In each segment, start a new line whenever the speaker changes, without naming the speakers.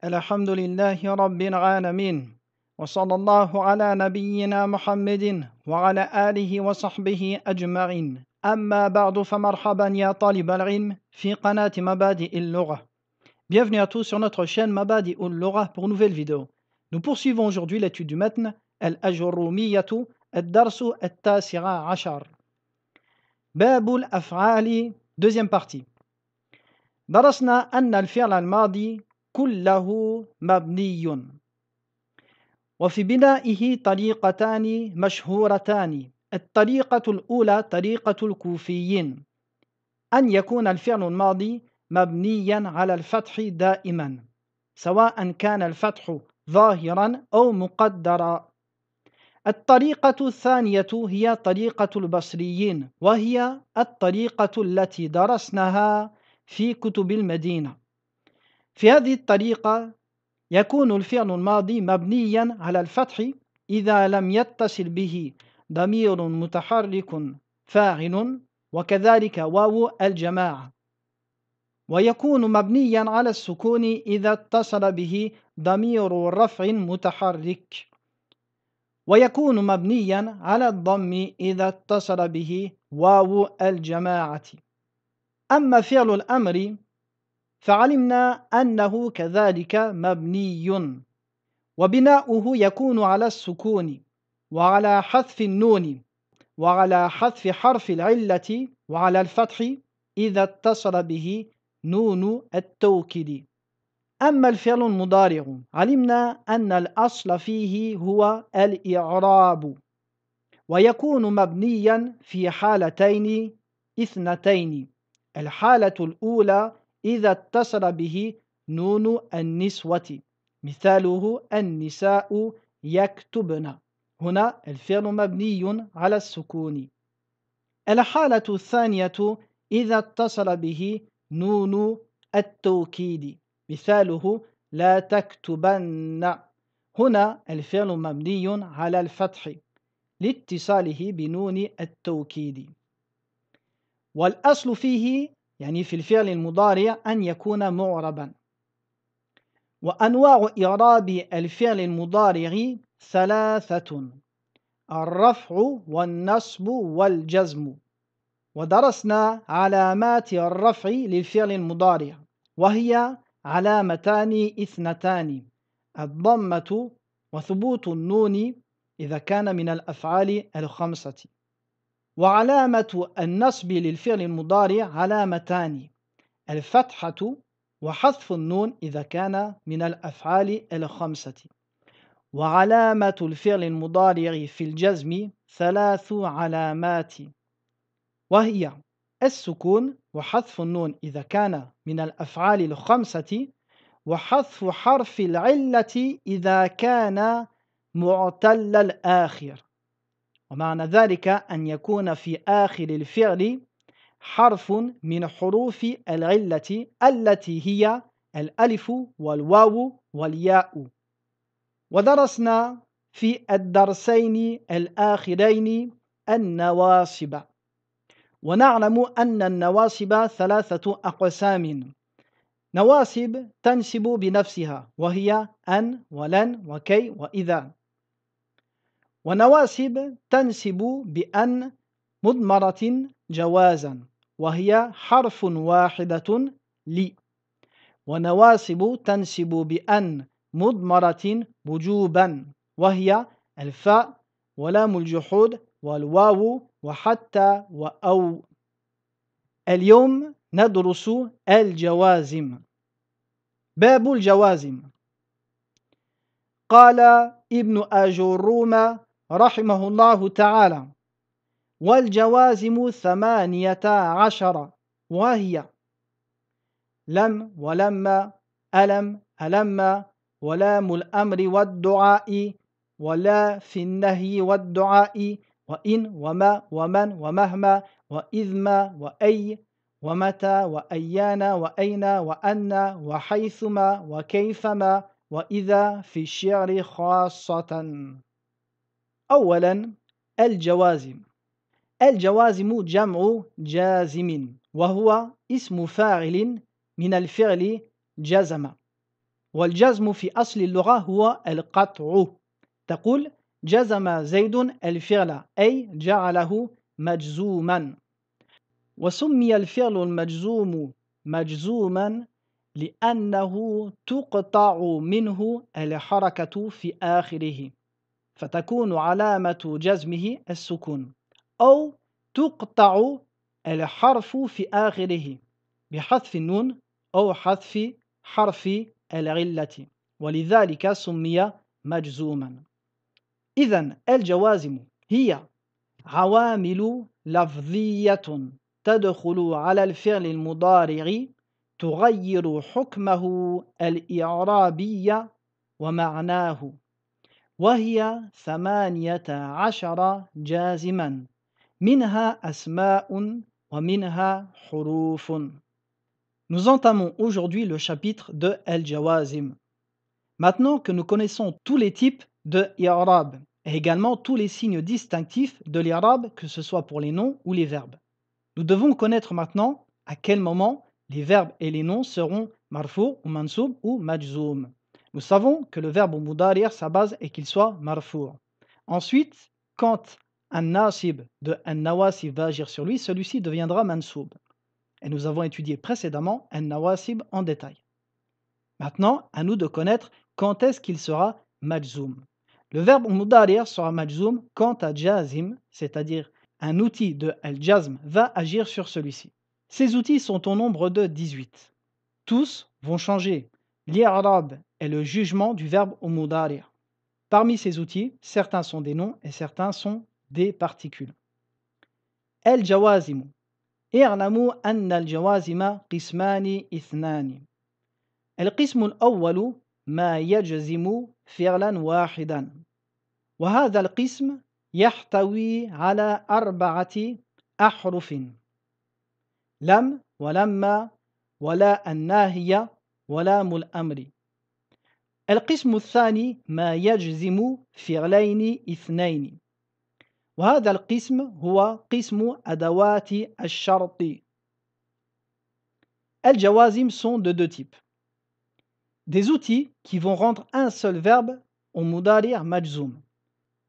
الحمد لله رب العالمين وصلى الله على نبينا محمد وعلى آله وصحبه أجمعين. أما بعد فمرحبا يا طالب العلم في قناة مبادئ اللغة. Bienvenue à tous sur notre chaîne Mabadi ul-Lugha pour une nouvelle vidéo. Nous poursuivons aujourd'hui l'étude du matn Al-Ajurumiyatu Ad-Darsu At-Tasi'a Ashar. Babul Af'ali, deuxième partie. درسنا أن الفعل الماضي كله مبني، وفي بنائه طريقتان مشهورتان. الطريقة الأولى طريقة الكوفيين، أن يكون الفعل الماضي مبنيا على الفتح دائما، سواء كان الفتح ظاهرا أو مقدرا. الطريقة الثانية هي طريقة البصريين، وهي الطريقة التي درسناها في كتب المدينة. في هذه الطريقة يكون الفعل الماضي مبنيا على الفتح إذا لم يتصل به ضمير متحرك فاعل، وكذلك واو الجماعة، ويكون مبنيا على السكون إذا اتصل به ضمير رفع متحرك، ويكون مبنيا على الضم إذا اتصل به واو الجماعة. أما فعل الأمر فعلمنا أنه كذلك مبني، وبناؤه يكون على السكون وعلى حذف النون وعلى حذف حرف العلة وعلى الفتح إذا اتصل به نون التوكيد. أما الفعل المضارع علمنا أن الأصل فيه هو الإعراب، ويكون مبنيا في حالتين اثنتين. الحالة الأولى إذا اتصل به نون النسوة، مثاله النساء يكتبن، هنا الفعل مبني على السكون. الحالة الثانية إذا اتصل به نون التوكيد، مثاله لا تكتبن، هنا الفعل مبني على الفتح لاتصاله بنون التوكيد. والأصل فيه يعني في الفعل المضارع أن يكون معربا. وأنواع إعراب الفعل المضارع ثلاثة: الرفع والنصب والجزم. ودرسنا علامات الرفع للفعل المضارع، وهي علامتان اثنتان: الضمة وثبوت النون إذا كان من الأفعال الخمسة. وعلامة النصب للفعل المضارع علامتان: الفتحة وحذف النون إذا كان من الأفعال الخمسة. وعلامة الفعل المضارع في الجزم ثلاث علامات، وهي السكون وحذف النون إذا كان من الأفعال الخمسة، وحذف حرف العلة إذا كان معتل الآخر. ومعنى ذلك أن يكون في آخر الفعل حرف من حروف العلة التي هي الألف والواو والياء. ودرسنا في الدرسين الآخرين النواصب، ونعلم أن النواصب ثلاثة أقسام: نواصب تنسب بنفسها، وهي أن ولن وكي وإذا، ونواسب تنسب بأن مضمرة جوازا، وهي حرف واحدة لي، ونواسب تنسب بأن مضمرة وجوبا، وهي الفاء ولام الجحود والواو وحتى وأو. اليوم ندرس الجوازم. باب الجوازم. قال ابن أجروم رحمه الله تعالى: والجوازم 18، وهي لم ولما ألم ألم ولام الأمر والدعاء ولا في النهي والدعاء وإن وما ومن ومهما وإذما وأي ومتى وأيان وأين وأن وحيثما وكيفما وإذا في الشعر خاصة. أولا الجوازم. الجوازم جمع جازم، وهو اسم فاعل من الفعل جزم، والجزم في أصل اللغة هو القطع. تقول جزم زيد الفعل أي جعله مجزوما. وسمي الفعل المجزوم مجزوما لأنه تقطع منه الحركة في آخره، فتكون علامة جزمه السكون، أو تقطع الحرف في آخره بحذف النون أو حذف حرف العلة، ولذلك سمي مجزوما. إذن الجوازم هي عوامل لفظية تدخل على الفعل المضارع تغير حكمه الإعرابي ومعناه، وهي 18 جازما، منها أسماء ومنها حروف. Nous entamons aujourd'hui le chapitre de Al-Jawazim. Maintenant que nous connaissons tous les types de i'rab et également tous les signes distinctifs de l'i'rab, que ce soit pour les noms ou les verbes, nous devons connaître maintenant à quel moment les verbes et les noms seront marfou ou mansoub ou majzoum. Nous savons que le verbe mudari', sa base est qu'il soit marfou. Ensuite, quand un nasib de un nawasib va agir sur lui, celui-ci deviendra mansoub. Et nous avons étudié précédemment un nawasib en détail. Maintenant, à nous de connaître quand est-ce qu'il sera majzoum. Le verbe mudari' sera majzoum quand à jazim, c'est-à-dire un outil de al-jazm, va agir sur celui-ci. Ces outils sont au nombre de 18. Tous vont changer l'i'rab et le jugement du verbe mudari'. Parmi ces outils, certains sont des noms et certains sont des particules. Al-jawazim. اعلموا أن الجوازم قسمان اثنان. القسم الأول ما يجزم فعلا واحدا، وهذا القسم يحتوي على 4 أحرف: لم ولما ولا الناهية ولام الأمر. القسم الثاني ما يجزم فعلين اثنين، وهذا القسم هو قسم أدوات الشرط. الجوازم sont de 2 types. Des outils qui vont rendre un seul verbe au mudari' majzoum.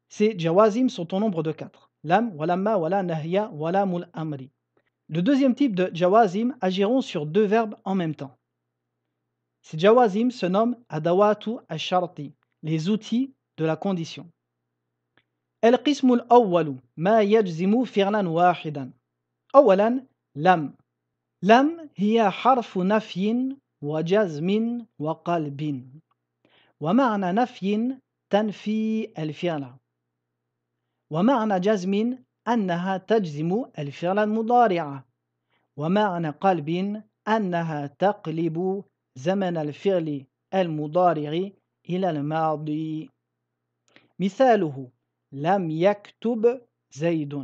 Ces jawazim sont au nombre de 4. Lam, walamma, wala nahya, walamul amri. Le deuxième type de jawazim agiront sur 2 verbes en même temps. Ces jawazim se nomment adawatu ash-sharti, les outils de la condition. القسم الأول ما يجزم فعلا واحدا. أولا لم. لم هي حرف نفي وجزم وقلب، ومعنى نفي تنفي الفعل، ومعنى جزم أنها تجزم الفعل المضارع، ومعنى قلب أنها تقلب زمن الفعل المضارع إلى الماضي. مثاله لم يكتب زيد.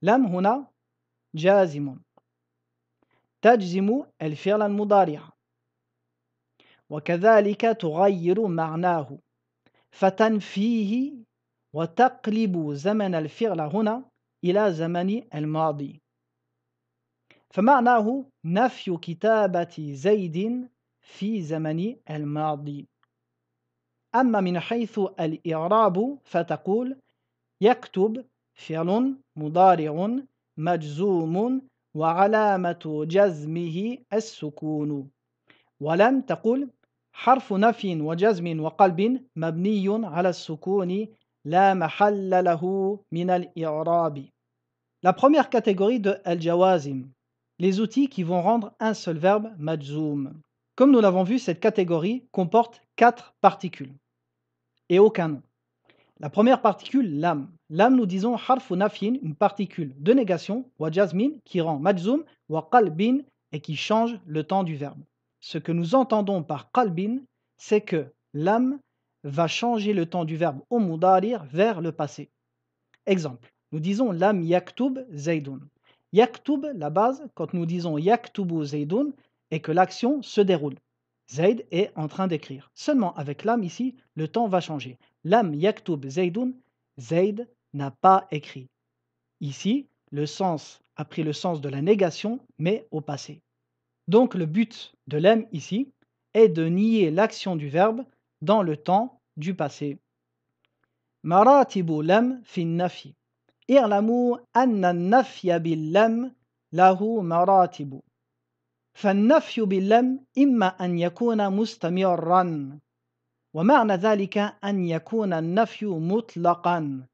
لم هنا جازم تجزم الفعل المضارع، وكذلك تغير معناه فتنفيه وتقلب زمن الفعل هنا إلى زمن الماضي، فمعناه نفي كتابة زيد في زمن الماضي. أما من حيث الإعراب فتقول يكتب فعل مضارع مجزوم وعلامة جزمه السكون. ولم تقول حرف نفي وجزم وقلب مبني على السكون لا محل له من الإعراب. La première catégorie de al-jawazim, les outils qui vont rendre un seul verbe majzoum. Comme nous l'avons vu, cette catégorie comporte 4 particules et aucun nom. La première particule, lam. Lam, nous disons harfu nafin, une particule de négation, wa jazmin, qui rend majzoum, wa qalbin, et qui change le temps du verbe. Ce que nous entendons par qalbin, c'est que lam va changer le temps du verbe au mudari' vers le passé. Exemple, nous disons lam yaktub zaydun. Yaktub, la base, quand nous disons yaktubu zaydun, est que l'action se déroule. Zayd est en train d'écrire. Seulement avec lam ici, le temps va changer. Lam yaktub zaydun, Zayd n'a pas écrit. Ici, le sens a pris le sens de la négation, mais au passé. Donc le but de lam ici est de nier l'action du verbe dans le temps du passé. مراتب لم في النفي اعلموا أن النفي باللم له مراتب فالنفي باللم إما أن يكون مستمرا ومعنى ذلك أن يكون النفي مطلقا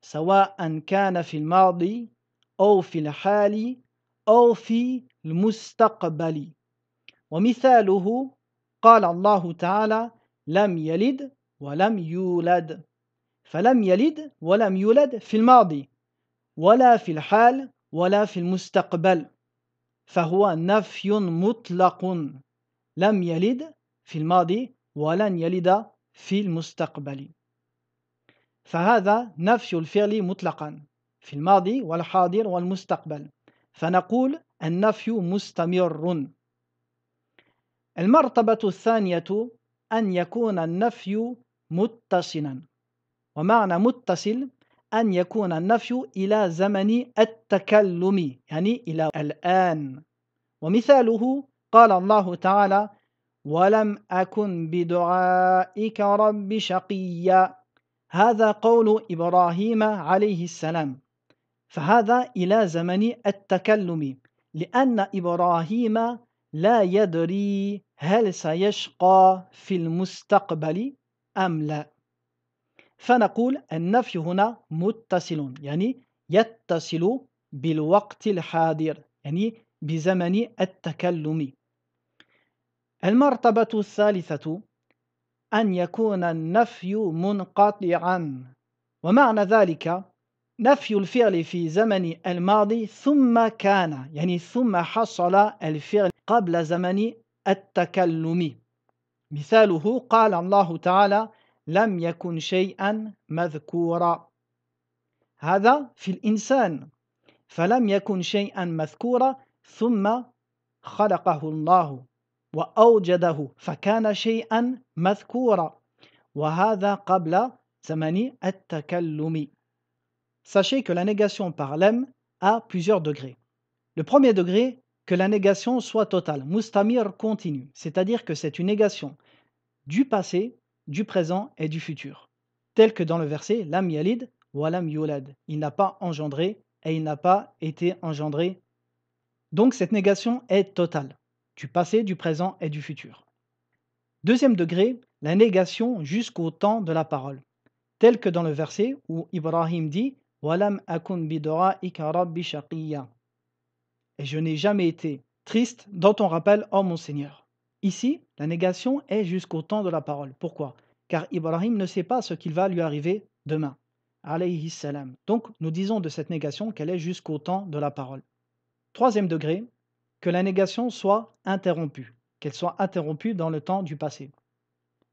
سواء كان في الماضي أو في الحال أو في المستقبل ومثاله قال الله تعالى لم يلد ولم يولد فلم يلد ولم يولد في الماضي ولا في الحال ولا في المستقبل فهو نفي مطلق لم يلد في الماضي ولن يلد في المستقبل فهذا نفي الفعل مطلقا في الماضي والحاضر والمستقبل فنقول النفي مستمر. المرتبة الثانية أن يكون النفي متصلا ومعنى متصل أن يكون النفي إلى زمن التكلم يعني إلى الآن ومثاله قال الله تعالى ولم أكن بدعائك رب شقيا هذا قول إبراهيم عليه السلام فهذا إلى زمن التكلم لأن إبراهيم لا يدري هل سيشقى في المستقبل أم لا فنقول النفي هنا متصل يعني يتصل بالوقت الحاضر يعني بزمن التكلم. المرتبة الثالثة أن يكون النفي منقطعا ومعنى ذلك نفي الفعل في زمن الماضي ثم كان يعني ثم حصل الفعل قبل زمن التكلم مثاله قال الله تعالى لم يكن شيئا مذكورا هذا في الإنسان فلم يكن شيئا مذكورا ثم خلقه الله وأوجده فكان شيئا مذكورا وهذا قبل زمن التكلم. Sachez que la négation par lem a plusieurs degrés. Le premier degré, que la négation soit totale, mustamir continue, c'est-à-dire que c'est une négation du passé, du présent et du futur. Tel que dans le verset Lam yalid wa lam yulad. Il n'a pas engendré et il n'a pas été engendré. Donc cette négation est totale, du passé, du présent et du futur. Deuxième degré, la négation jusqu'au temps de la parole. Tel que dans le verset où Ibrahim dit Walam akun bidora'ika rabbi shaqiyya. Et je n'ai jamais été triste dans ton rappel, ô mon Seigneur. Ici, la négation est jusqu'au temps de la parole. Pourquoi? Car Ibrahim ne sait pas ce qu'il va lui arriver demain. Alayhi salam. Donc, nous disons de cette négation qu'elle est jusqu'au temps de la parole. Troisième degré, que la négation soit interrompue, qu'elle soit interrompue dans le temps du passé.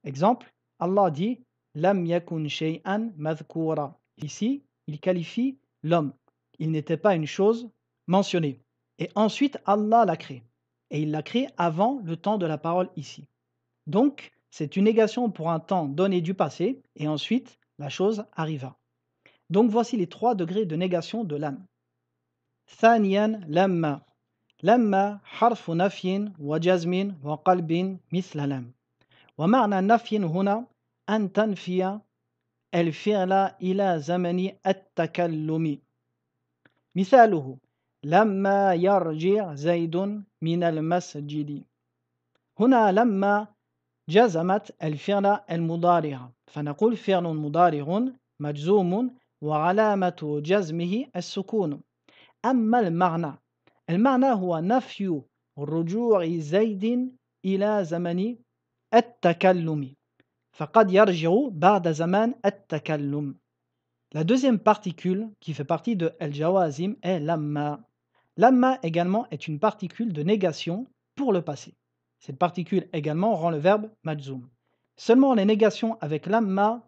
Exemple, Allah dit Lam yakun shay'an madhkoura. Ici, il qualifie l'homme. Il n'était pas une chose mentionnée. Et ensuite, Allah l'a créé. Et il l'a créé avant le temps de la parole ici. Donc, c'est une négation pour un temps donné du passé, et ensuite, la chose arriva. Donc, voici les trois degrés de négation de l'âme. ثانيا لما لما حرف نفي وجزم وقلب مثل لم ومعنى نفي هنا أن تنفي الفعل إلى زمن التكلم مثاله لما يرجع زيد من المسجد هنا لما جزمت الفعل المضارع فنقول فعل مضارع مجزوم وعلامة جزمه السكون أما المعنى هو نفي رجوع زيد إلى زمن التكلم فقد يرجع بعد زمان التكلم. La deuxième particule qui fait partie de al-jawazim est lamma. Lamma également est une particule de négation pour le passé. Cette particule également rend le verbe majzoum. Seulement les négations avec lamma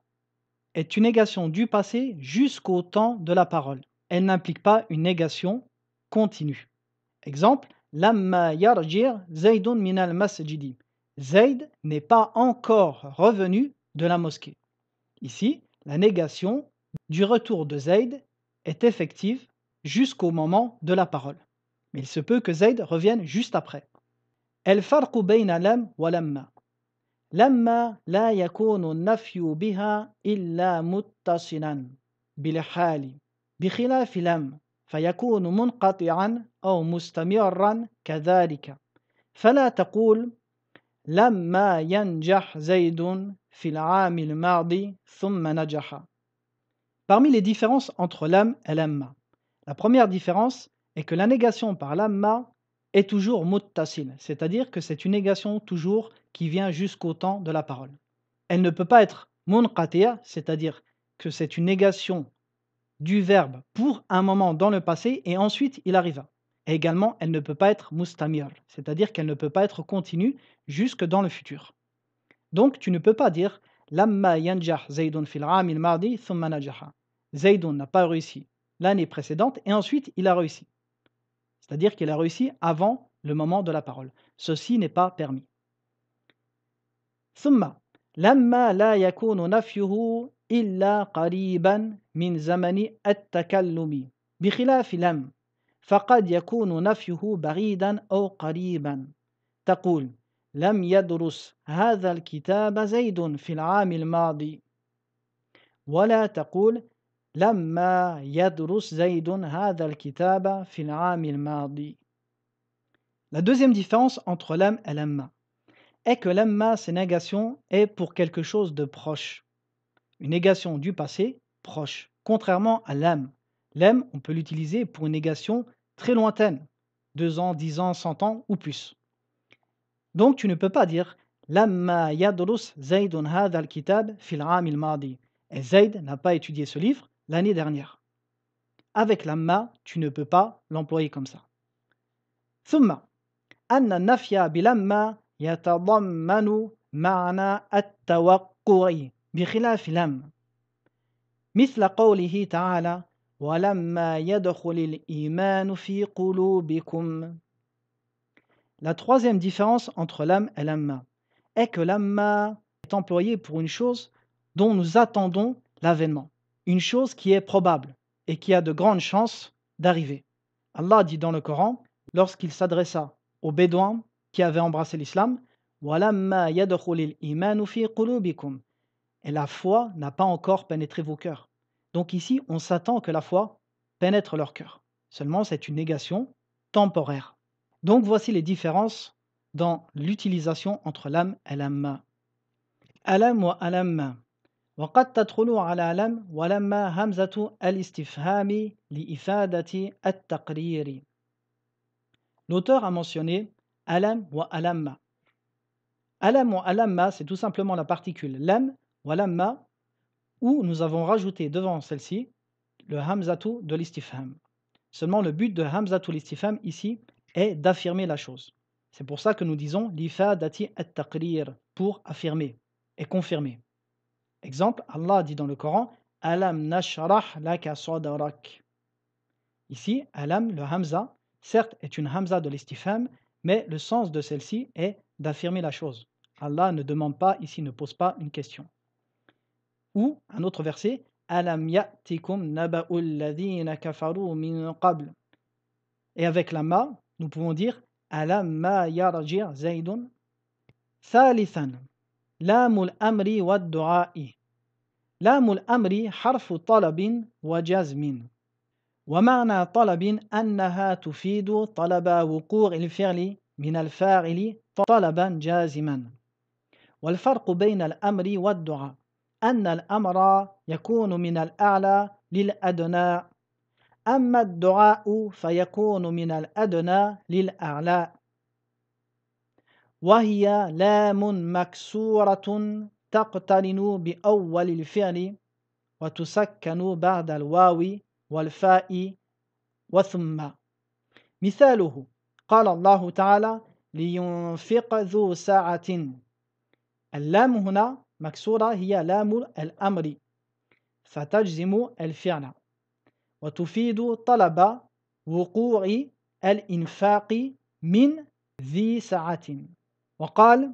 est une négation du passé jusqu'au temps de la parole. Elle n'implique pas une négation continue. Exemple, lamma yarjir zaydun min al-masjidi. Zayd n'est pas encore revenu de la mosquée. Ici, la négation du retour de Zayd est effective jusqu'au moment de la parole. Mais il se peut que Zayd revienne juste après. El farqu bayna lam wa lamma. لما لا يكون النفي بها إلا متصلا بالحال بخلاف لم فيكون منقطعا أو مستمرا كذلك فلا تقول لما ينجح زيد في العام الماضي ثم نجح. Parmi les différences entre lam et lamma, la première différence est que la négation par lamma est toujours muttasil, c'est-à-dire que c'est une négation toujours qui vient jusqu'au temps de la parole. Elle ne peut pas être munqati', c'est-à-dire que c'est une négation du verbe pour un moment dans le passé et ensuite il arriva. Et également, elle ne peut pas être mustamir, c'est-à-dire qu'elle ne peut pas être continue jusque dans le futur. Donc, tu ne peux pas dire Lamma yanjah Zaydun fil aamil mardi thumma najaha. Zaydun n'a pas réussi l'année précédente et ensuite il a réussi. C'est-à-dire qu'il a réussi avant le moment de la parole. Ceci n'est pas permis. Thumma Lamma la yakunu nafyuhu illa qariban min zamani at-takallumi بخلاف لم فقد يكون نفيه بعيدا أو قريبا تقول لم يدرس هذا الكتاب زيد في العام الماضي ولا تقول لما يدرس زيد هذا الكتاب في العام الماضي. La deuxième différence entre lam et lamma est que lamma, c'est négation, est pour quelque chose de proche. Une négation du passé proche, contrairement à lam. Lam, on peut l'utiliser pour une négation très lointaine, 2 ans, 10 ans, 100 ans ou plus. Donc tu ne peux pas dire Lamma yadrus Zaydun hadha al-kitab fil aam al-madi. Et Zayd n'a pas étudié ce livre l'année dernière. Avec lamma, tu ne peux pas l'employer comme ça. ثم أن النفي بلما يتضمن معنى التوقع بخلاف لم مثل قوله تعالى ولما يدخل الإيمان في قلوبكم. La troisième différence entre lam et lamma est que lamma est employé pour une chose dont nous attendons l'avènement, une chose qui est probable et qui a de grandes chances d'arriver. Allah dit dans le Coran, lorsqu'il s'adressa aux Bédouins qui avaient embrassé l'islam, وَلَمَّا يَدْخُلِ الْإِيمَانُ فِي قُلُوبِكُمْ. Et la foi n'a pas encore pénétré vos cœurs. Donc ici, on s'attend que la foi pénètre leur cœur. Seulement, c'est une négation temporaire. Donc voici les différences dans l'utilisation entre lam et lamma. Alam wa alamma. وقد تدخل على لم ولما همزة الاستفهام لإفادة التقرير. L'auteur a mentionné alam wa alamma. Alam wa alamma, c'est tout simplement la particule lam wa lamma où nous avons rajouté devant celle-ci le hamzatu de l'istifham. Seulement le but de hamzatu l'istifham ici est d'affirmer la chose. C'est pour ça que nous disons l'ifadati at-taqrir, pour affirmer et confirmer. Exemple, Allah dit dans le Coran Alam nashrah laka sadrak. Ici, alam, le hamza, certes est une hamza de l'istifham, mais le sens de celle-ci est d'affirmer la chose. Allah ne demande pas, ici ne pose pas une question. Ou un autre verset Alam ya'tikum naba'ul ladhina kafaru min qabl. Et avec la ma, nous pouvons dire Alam ma yarji' zaydun. Thalithan, لام الأمر والدعاء. لام الأمر حرف طلب وجزم ومعنى طلب أنها تفيد طلب وقوع الفعل من الفاعل طلبا جازما والفرق بين الأمر والدعاء أن الأمر يكون من الأعلى للأدنى أما الدعاء فيكون من الأدنى للأعلى وهي لام مكسورة تقترن بأول الفعل وتسكن بعد الواو والفاء وثم. مثاله قال الله تعالى لينفق ذو ساعة. اللام هنا مكسورة هي لام الأمر فتجزم الفعل وتفيد طلب وقوع الإنفاق من ذي ساعة. وقال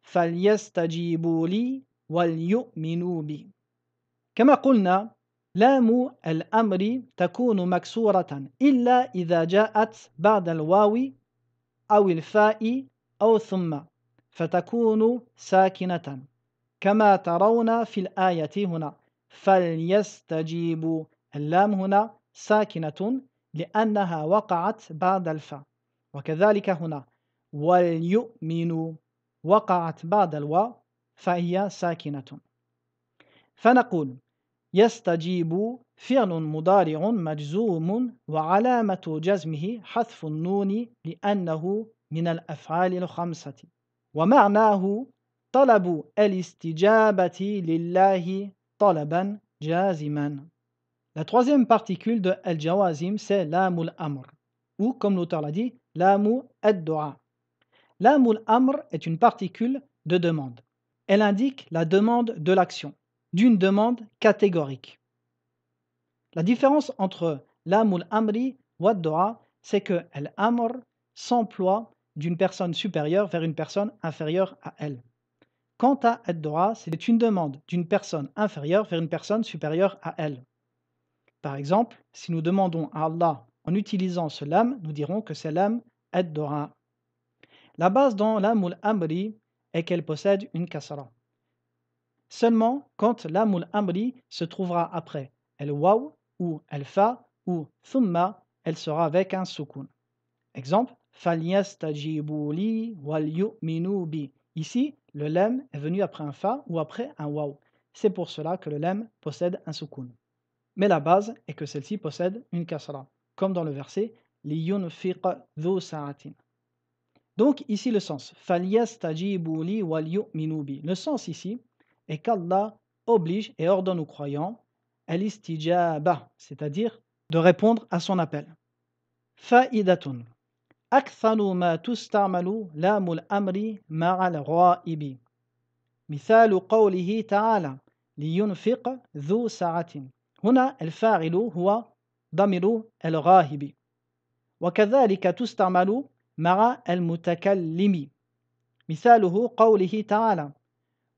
فليستجيبوا لي وليؤمنوا بي. كما قلنا لام الأمر تكون مكسورة إلا إذا جاءت بعد الواو أو الفاء أو ثم فتكون ساكنة كما ترون في الآية هنا فليستجيبوا اللام هنا ساكنة لأنها وقعت بعد الفاء وكذلك هنا وليؤمنوا وقعت بعد الواو فهي ساكنة فنقول يستجيب فعل مضارع مجزوم وعلامة جزمه حذف النون لأنه من الأفعال الخمسة ومعناه طلب الاستجابة لله طلبا جازما. La troisième particule de al-jawazim c'est lam al-amr ou comme l'auteur l'a dit lam ad-du'a. Lam al-amr est une particule de demande. Elle indique la demande de l'action, d'une demande catégorique. La différence entre lam al-amri wa ad-du'a c'est que al-amr s'emploie d'une personne supérieure vers une personne inférieure à elle. Quant à ad-du'a, c'est une demande d'une personne inférieure vers une personne supérieure à elle. Par exemple, si nous demandons à Allah en utilisant ce lam, nous dirons que c'est lam ad-du'a. La base dans lam al-amri est qu'elle possède une kasra. Seulement quand lam al-amri se trouvera après al-waw ou al-fa ou thumma, elle sera avec un soukoun. Exemple, فَلْيَسْتَجِيبُوا لِي وَلْيُؤْمِنُوا بِي. Ici, le lam est venu après un fa ou après un waw. C'est pour cela que le lam possède un soukoun. Mais la base est que celle-ci possède une kasra, comme dans le verset لِيُنْفِقْ ذُو سَعَةٍ. Donc ici le sens فَلْيَسْتَجِيبُوا لِي وَلْيُؤْمِنُوا بِي. Le sens ici est qu'Allah oblige et ordonne aux croyants al-istijaba, c'est-à-dire de répondre à son appel. Fa'idatun. أكثر ما تستعمل لام الأمر مع الغائب مثال قوله تعالى لينفق ذو سعة هنا الفاعل هو ضمير الغائب وكذلك تستعمل مع المتكلم مثاله قوله تعالى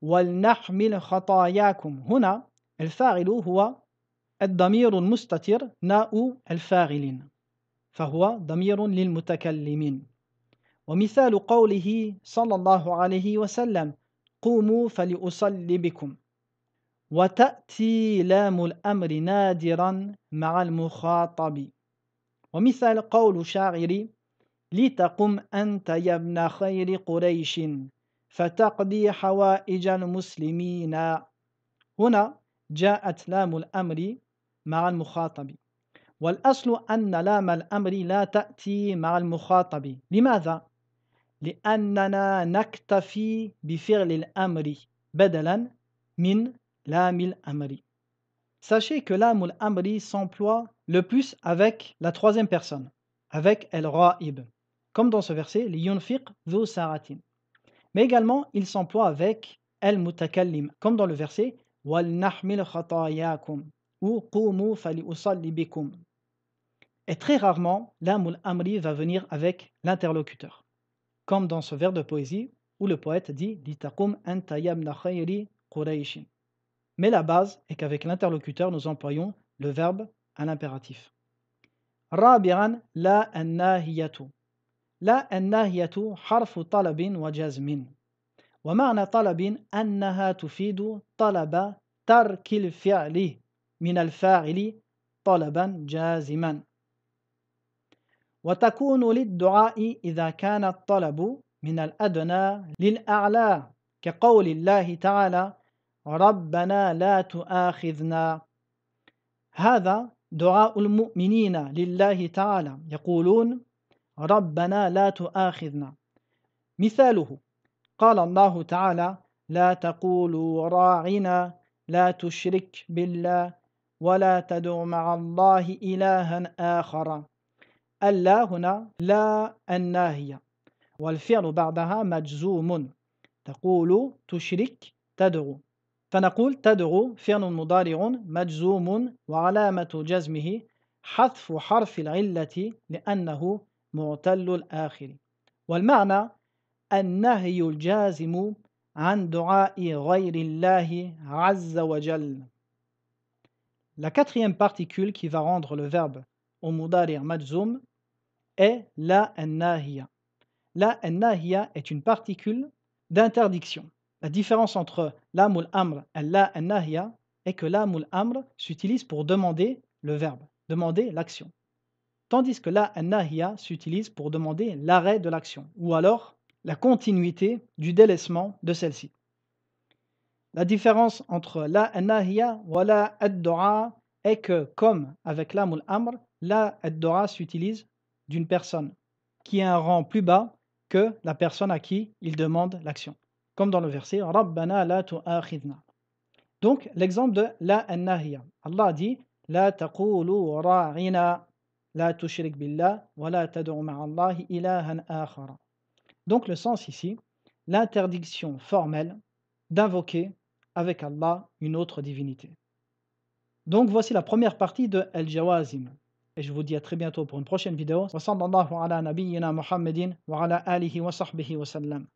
ولنحمل خطاياكم هنا الفاعل هو الضمير المستتر ناء الفاعلين فهو ضمير للمتكلمين ومثال قوله صلى الله عليه وسلم قوموا فلأصلي بكم وتأتي لام الأمر نادرا مع المخاطب ومثال قول شاعر لتقم أنت يا ابن خير قريش فتقضي حوائج المسلمين هنا جاءت لام الأمر مع المخاطب والأصل أن لام الأمر لا تأتي مع المخاطب لماذا؟ لأننا نكتفي بفعل الأمر بدلا من لام الأمر. Sachez que l'am al-amri s'emploie le plus avec la troisième personne, avec el-ra'ib, comme dans ce verset, liyunfiq dhu sa'atin. Mais également, il s'emploie avec el-mutakallim, comme dans le verset, wal nahmil khatayakum, ou qumu faliusalli bikum. Et très rarement, l'am al-amri va venir avec l'interlocuteur, comme dans ce vers de poésie où le poète dit litaqum anta ya ibna khayri qurayshin. Mais la base est qu'avec l'interlocuteur, nous employons le verbe à l'impératif. رابعا لا الناهية. لا الناهية حرف طلب وجزم. ومعنى طلب أنها تفيد طلب ترك الفعل من الفاعل طلبا جازما. وتكون للدعاء إذا كان الطلب من الأدنى للأعلى كقول الله تعالى ربنا لا تؤاخذنا. هذا دعاء المؤمنين لله تعالى يقولون ربنا لا تؤاخذنا. مثاله قال الله تعالى لا تقولوا راعنا لا تشرك بالله ولا تدع مع الله إلها آخر. اللا هنا لا الناهية والفعل بعدها مجزوم تقول تشرك تدعو فنقول تدعو فعل مضارع مجزوم وعلامة جزمه حذف حرف العلة لأنه معتل الآخر والمعنى النهي الجازم عن دعاء غير الله عز وجل. La quatrième particule qui va rendre le verbe au mudari' majzoum est la an-nahiya. La an-nahiya est une particule d'interdiction. La différence entre lam al-amr et la an-nahya est que lam al-amr s'utilise pour demander le verbe, demander l'action. Tandis que la an-nahya s'utilise pour demander l'arrêt de l'action, ou alors la continuité du délaissement de celle-ci. La différence entre la an-nahya wa la ad-du'a est que, comme avec lam al-amr, la ad-du'a s'utilise d'une personne qui a un rang plus bas que la personne à qui il demande l'action. Comme dans le verset Rabbana la tu'akhidna. Donc, l'exemple de la an-nahya. Allah dit La taqulu ra'ina la tushrik billah wa la tad'u ma'allahi ilahan akhara. Donc, le sens ici, l'interdiction formelle d'invoquer avec Allah une autre divinité. Donc, voici la première partie de Al-Jawazim. Et je vous dis à très bientôt pour une prochaine vidéo. Wa sallallahu ala nabiyyina Muhammadin wa ala alihi wa sahbihi wa sallam.